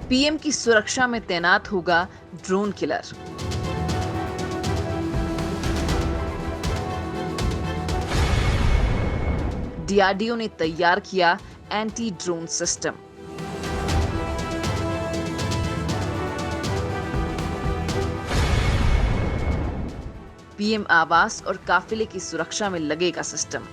PM की सुरक्षा में तैनात होगा ड्रोन किलर। डीआरडीओ ने तैयार किया एंटी ड्रोन सिस्टम। पीएम आवास और काफिले की सुरक्षा में लगेगा सिस्टम।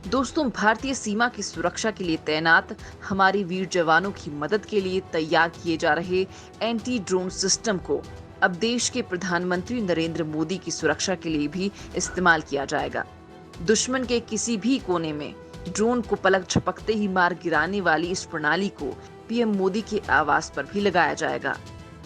दोस्तों, भारतीय सीमा की सुरक्षा के लिए तैनात हमारे वीर जवानों की मदद के लिए तैयार किए जा रहे एंटी ड्रोन सिस्टम को अब देश के प्रधानमंत्री नरेंद्र मोदी की सुरक्षा के लिए भी इस्तेमाल किया जाएगा। दुश्मन के किसी भी कोने में ड्रोन को पलक झपकते ही मार गिराने वाली इस प्रणाली को पीएम मोदी के आवास पर भी लगाया जाएगा।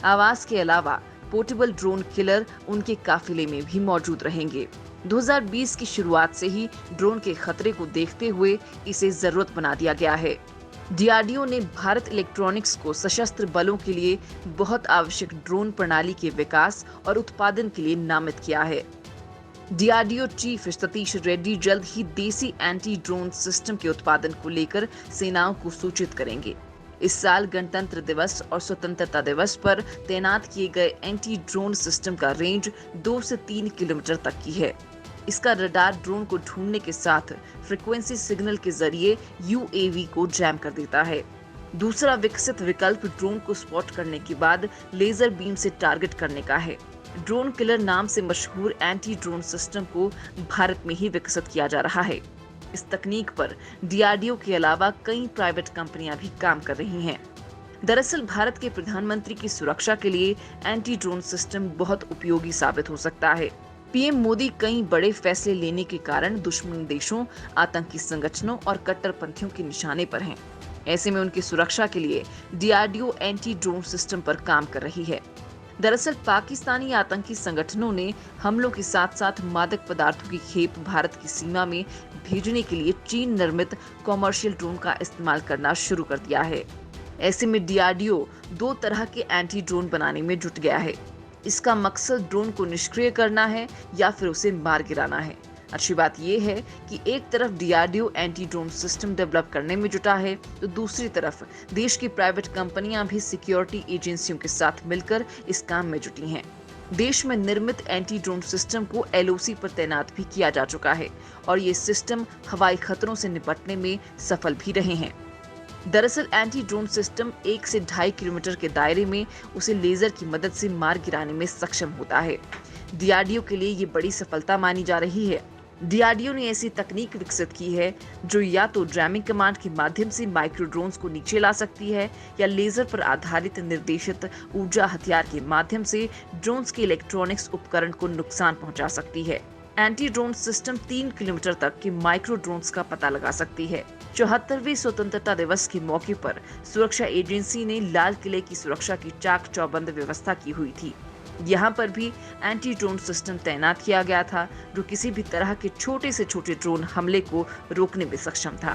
आवास के अलावा पोर्टेबल ड्रोन किलर उनके काफिले में भी मौजूद रहेंगे। 2020 की शुरुआत से ही ड्रोन के खतरे को देखते हुए इसे जरूरत बना दिया गया है। डीआरडीओ ने भारत इलेक्ट्रॉनिक्स को सशस्त्र बलों के लिए बहुत आवश्यक ड्रोन प्रणाली के विकास और उत्पादन के लिए नामित किया है। डीआरडीओ चीफ सतीश रेड्डी जल्द ही देसी एंटी ड्रोन सिस्टम के उत्पादन को लेकर सेनाओं को सूचित करेंगे। इस साल गणतंत्र दिवस और स्वतंत्रता दिवस पर तैनात किए गए एंटी ड्रोन सिस्टम का रेंज 2 से 3 किलोमीटर तक की है। इसका रडार ड्रोन को ढूंढने के साथ फ्रीक्वेंसी सिग्नल के जरिए यूएवी को जैम कर देता है। दूसरा विकसित विकल्प ड्रोन को स्पॉट करने के बाद लेजर बीम से टारगेट करने का है। ड्रोन किलर नाम से मशहूर एंटी ड्रोन सिस्टम को भारत में ही विकसित किया जा रहा है। इस तकनीक पर डीआरडीओ के अलावा कई प्राइवेट कंपनियां भी काम कर रही हैं। दरअसल भारत के प्रधानमंत्री की सुरक्षा के लिए एंटी ड्रोन सिस्टम बहुत उपयोगी साबित हो सकता है। पीएम मोदी कई बड़े फैसले लेने के कारण दुश्मन देशों, आतंकी संगठनों और कट्टरपंथियों के निशाने पर हैं। ऐसे में उनकी सुरक्षा के लिए डीआरडीओ एंटी ड्रोन सिस्टम पर काम कर रही है। दरअसल पाकिस्तानी आतंकी संगठनों ने हमलों के साथ साथ मादक पदार्थों की खेप भारत की सीमा में भेजने के लिए चीन निर्मित कॉमर्शियल ड्रोन का इस्तेमाल करना शुरू कर दिया है। ऐसे में डीआरडीओ 2 तरह के एंटी ड्रोन बनाने में जुट गया है। इसका मकसद ड्रोन को निष्क्रिय करना है या फिर उसे मार गिराना है। अच्छी बात यह है कि एक तरफ DRDO anti drone system develop करने में जुटा है, तो दूसरी तरफ देश की प्राइवेट कंपनियां भी सिक्योरिटी एजेंसियों के साथ मिलकर इस काम में जुटी हैं। देश में निर्मित एंटी ड्रोन सिस्टम को एलओसी पर तैनात भी किया जा चुका है और ये सिस्टम हवाई खतरों से निपटने में सफल भी रहे हैं। दरअसल एंटी ड्रोन सिस्टम 1 से 2.5 किलोमीटर के दायरे में उसे लेजर की मदद से मार गिराने में सक्षम होता है। डीआरडीओ के लिए ये बड़ी सफलता मानी जा रही है। डीआरडीओ ने ऐसी तकनीक विकसित की है जो या तो जैमिंग कमांड के माध्यम से माइक्रो ड्रोन्स को नीचे ला सकती है या लेजर पर आधारित निर्देशित ऊर्जा हथियार के माध्यम से ड्रोन्स के इलेक्ट्रॉनिक्स उपकरण को नुकसान पहुंचा सकती है। एंटी ड्रोन सिस्टम 3 किलोमीटर तक के माइक्रो ड्रोन्स का पता लगा सकती है। 74वें स्वतंत्रता दिवस के मौके पर सुरक्षा एजेंसी ने लाल किले की सुरक्षा की चाक चौबंद व्यवस्था की हुई थी। यहाँ पर भी एंटी ड्रोन सिस्टम तैनात किया गया था जो किसी भी तरह के छोटे से छोटे ड्रोन हमले को रोकने में सक्षम था।